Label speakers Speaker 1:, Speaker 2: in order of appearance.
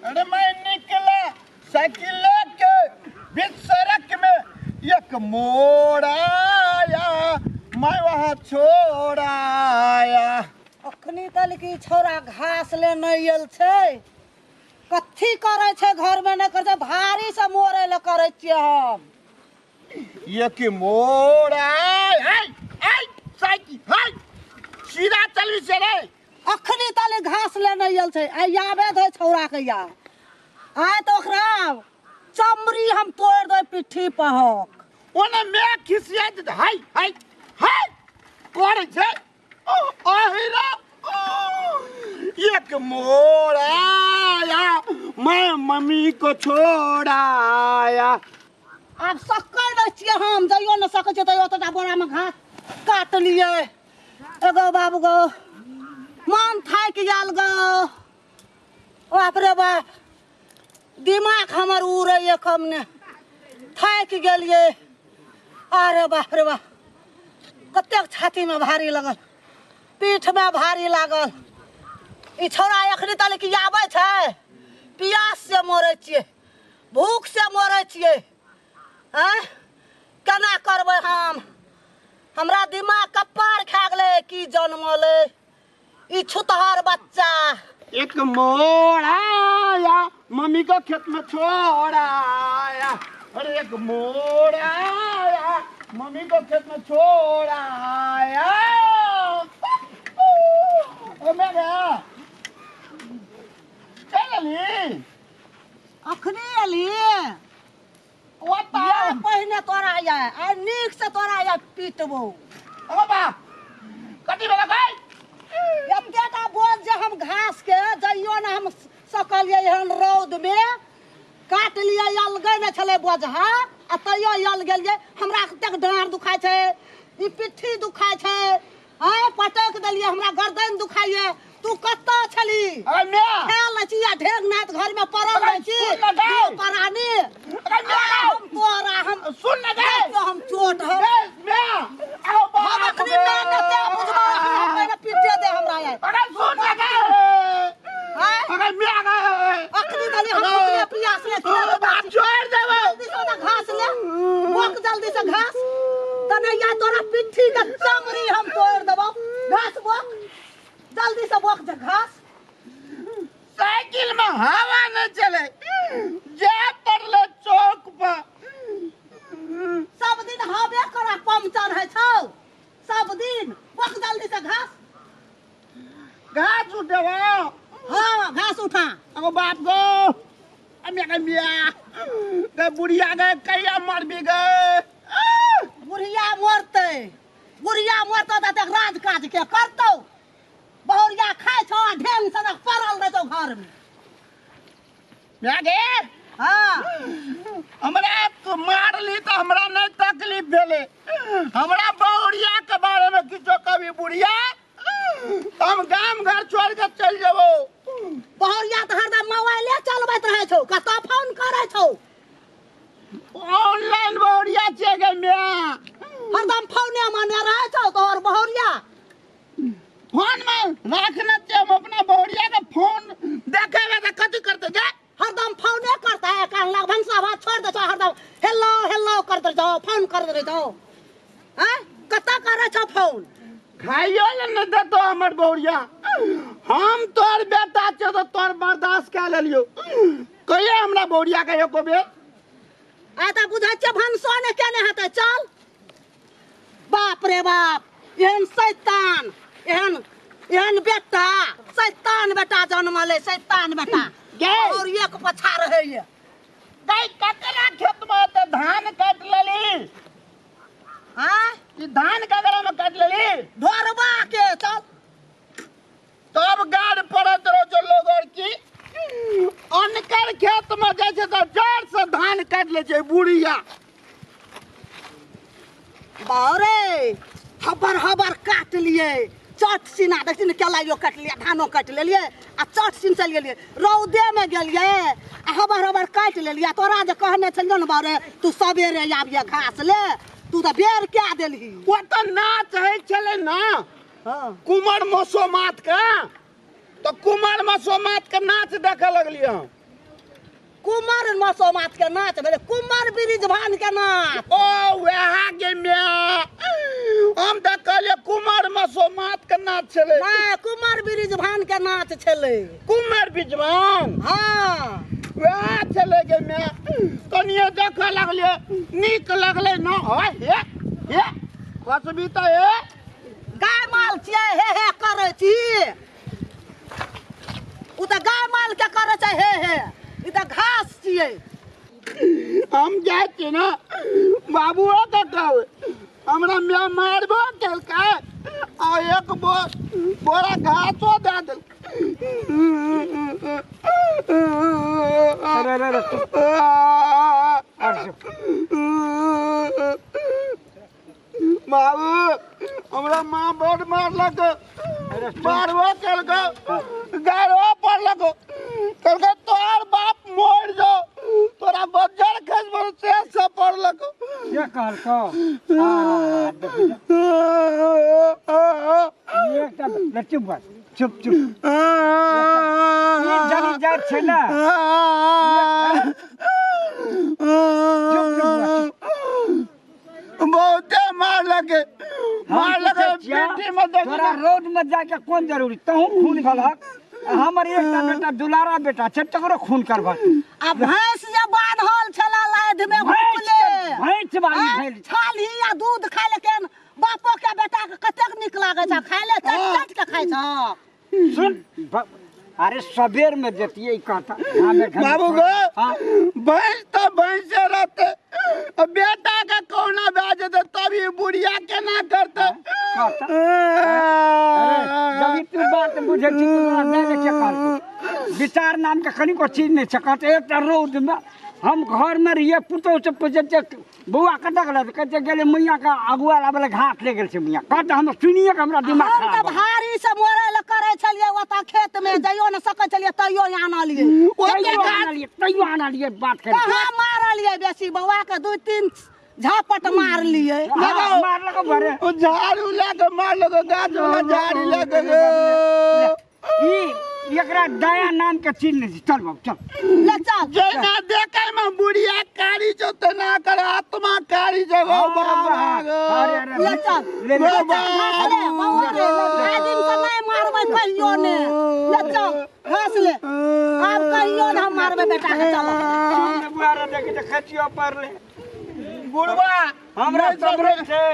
Speaker 1: अरे मैं निकला साइकिल लेके बीच सड़क में एक मोड़ आया, मैं वहाँ छोड़ आया।
Speaker 2: अखनी तल की छोरा घास ले नहीं आयल छे, कथी करे छे घर में नहीं करे, भारी से मोरे ले करे छिए हम।
Speaker 1: एक मोड़ आया, साइकिल हाय सीधा चली से रे।
Speaker 2: अखनी तल घास ले नहीं आयल छे, आई आवे दे छोरा के या आए तो ओकरा चमड़ी हम तोड़ दे पिट्ठी पहक।
Speaker 1: ओने मैं खिसिया दे हाय हाय हाय करे छे। आहिरा एक मोड़ आया, मैं मम्मी को छोड़ आया।
Speaker 2: अब सकर न छिए हम, जइयो न सकै छिए तइयो तो बोरा में घास काट लिए। एगो बाबू गो मन थाक गेल गो, बाप रे बाप दिमाग हमर उड़े कम ने थाक गेलिए। अरे बाप रे बाप कतेक छाती में भारी लगल, पीठ में भारी लागल। ई छोरा एखनी तले की आबै छै, प्यास से मरै छिए, भूख से मरै छिए। केना करबै हम, हमरा दिमाग कपार खा गेलै की जन्मले ई छुतहर बच्चा।
Speaker 1: एक मोड़ आया, मम्मी को खेत में छोड़ आया। अरे एक मोड़ आया, मम्मी को खेत में छोड़ आया। ओ मैं गया चल ली
Speaker 2: अखनी अली
Speaker 1: वो
Speaker 2: या पहिने तोरा या आ नीक से तोरा या पीटबो।
Speaker 1: ओ बा कटी वाला भाई
Speaker 2: एतेटा बोझ जे हम घास के जइयो न हम सकलिए हन रौद में काट लिए, अलगे न छले बोझहा आ तइयो यल गेलिए। हमरा तक डाँड़ दुखाय छै, ई पिट्ठी दुखाय छै, पटक देलिए, हमरा गर्दन दुखाइए। तू कत्ता छली? खेल छिया ढेर नाथ घर में पड़ल रह छी परानी। हम तोरा हम
Speaker 1: सुन न दे
Speaker 2: तो हम चोट हम अखनी मैं नते बुझबा पहले पीटे दे हमरा यार।
Speaker 1: अरे सुन न दे अरे मैं
Speaker 2: अखनी तले हम अपने प्यास ले
Speaker 1: बात छोड़ दे
Speaker 2: जल्दी से घास ले बोक, जल्दी से घास तने या तोरा पिट्ठी के चमड़ी हम तोड़ देबो। घास बोक जल्दी से बोक दे घास।
Speaker 1: साइकिल में हवा न चले, जा पड़ले चौक पर।
Speaker 2: सब दिन हवे करा पंचर है छौ, सब दिन बोक जल्दी से घास।
Speaker 1: घास उठेवा
Speaker 2: हाँ घास उठा।
Speaker 1: अगो बाप गो अम्या के मिया गए बुढ़िया गए कहिया मर भी गए।
Speaker 2: बुढ़िया मरते, बुढ़िया मरतो त राज काज के करतो। बहुरिया खाए छो ढेंग सनक पड़ल रहतो घर में।
Speaker 1: मैं गे
Speaker 2: हाँ
Speaker 1: हमरा तो मार ली तो हमरा नहीं तकलीफ भेले। हमरा बहुरिया के बारे में किछो कभी बुढ़िया हम गांव घर छोड़ के चल जेबो।
Speaker 2: बहुरिया तो हरदम मोबाइले चलबैत रहे छौ, कतौ फोन करे छौ।
Speaker 1: ऑनलाइन बहुरिया छे गे मिया,
Speaker 2: हरदम फोने माने रहे छौ तोहर बहुरिया।
Speaker 1: फोन में रखना चाहिए। हम अपना बहुरिया का फोन देखेगा तो कथी करते जा,
Speaker 2: हरदम फोने करता है, कान लग भंसा भात छोड़ दे छौ, हरदम हेलो हेलो करते जाओ, फोन करते रह जाओ। हैं कता करे छौ फोन?
Speaker 1: खाइयो ले न दे तो हमर बहुरिया। हम तोर बेटा छे तो तोर बर्दाश्त कर लेलियो। कहिए हमरा बहुरिया के एको बेर
Speaker 2: आ त बुझै छे भंसो ने केने हेतै। चल बाप रे बाप एहन शैतान, एहन बेटा शैतान बेटा जन्मले, शैतान बेटा और एक पछा रहे ये।
Speaker 1: गई ककरा खेत में त धान काट लेली।
Speaker 2: हां
Speaker 1: ई धान ककरा में काट लेली
Speaker 2: ढोरबा के। चल
Speaker 1: तब गाड़ पड़त रहो जो लोग और की अनकर खेत में जाय छे तो जड़ से धान काट ले छे बुढ़िया।
Speaker 2: बारे हबर हबर काट लिए, चट सीना देखिन केलाइयो काट लिए, धानो काट लेलिए आ चट सीन चल गेलिए, रौदे में गेलिए आ हबर हबर काट लेलिए। तोरा जे कहने छलियो न बारे तू सवेरे आबिए घास ले, तू तो बेर क्या देलही।
Speaker 1: वो तो नाच है चले ना कुमार मसोमात का, तो कुमार मसोमात का नाच देखे लगलिए हम।
Speaker 2: कुमार मसोमात के नाच भेले कुमार ब्रिज भान के नाच।
Speaker 1: ओ वहाँ के मैं हम तो कहले कुमार मसोमात के नाच छले।
Speaker 2: नहीं कुमार ब्रिज भान के नाच छले।
Speaker 1: कुमार बिजवान
Speaker 2: हाँ
Speaker 1: वहाँ चले गए मैं कनिए देख लगले नीक लगले न हे कसबी तो हे
Speaker 2: गाय माल छियै हे करे छी। उ त गाय माल के करे छै हे ई त घास छियै।
Speaker 1: हम जाए छी ना बाबुओ के कहवे हमरा मैं मारबो केलकै आ एक बोरा घासो दे देल।
Speaker 3: अरे
Speaker 1: बाबू हमरा माँ बड़ मारलक मारबो केलकै गाड़ो पड़लक कहलकै तोहर बाप मोड़ जाओ तोरा बज्जर खसबो से सब पड़लक।
Speaker 3: क्या कहलको चुप चुप जानी जात छै ना
Speaker 1: बहुते मार लगे पेटी में
Speaker 3: तोरा रोड में जाके कौन जरूरी तहू खून खलक हमर एकटा बेटा दुलारा बेटा छै तकरो खून करबक।
Speaker 2: आ भैंस जे बान्हल छला लाद में भूखले
Speaker 3: भैंस वाली भेल
Speaker 2: छाली या दूध खाय ले केन बापो के बेटा के कतेक निक लागे छै खाय ले चट के खाय छ।
Speaker 3: सुन अरे सबेर में जतिए कहता
Speaker 1: बाबू गो भैंस तो भैंसे रहते बेटा का कौना ब्याज दे तभी बुढ़िया केना करते।
Speaker 3: जब तू बात बुझे छी तोरा नहीं के कहलको विचार नाम के कनी को चीज नहीं सकत। एकटा रोड में हम घर में रहिए पुतो से पूछे बउआ कत गल कहते गेले मैया का अगुआ लाबले घाट ले गेल छै मैया कहते हम सुनिए के हमरा दिमाग
Speaker 2: हम
Speaker 3: खराब
Speaker 2: त भारी से मोरल करे छलिए ओता खेत में जइयो न सकै छलिए तइयो आनलिए
Speaker 3: तैयो आनलिए बात करे
Speaker 2: कहाँ मारलिए बेसी बउआ के दू तीन झापट मार लिए।
Speaker 3: मारलको भरे
Speaker 1: झाड़ू लेके मार लगे गाछ वाला झाड़ी लेके
Speaker 3: ई एकरा दया नाम के चीज नहीं चल बाबू चल
Speaker 2: ले चल
Speaker 1: जेना देखे में बुढ़िया कारी जो तना कर आत्मा कारी जगह
Speaker 3: अरे
Speaker 2: ले चल
Speaker 3: ले
Speaker 2: ले चल अरे बउआ रे दिन से नहीं मारबै कहियो ने ले चल घास ले अब कहियो न हम मारबै बेटा के चल
Speaker 3: बुआरा देख के खचियो पर ले
Speaker 1: बुढ़वा
Speaker 3: हमरा सब छै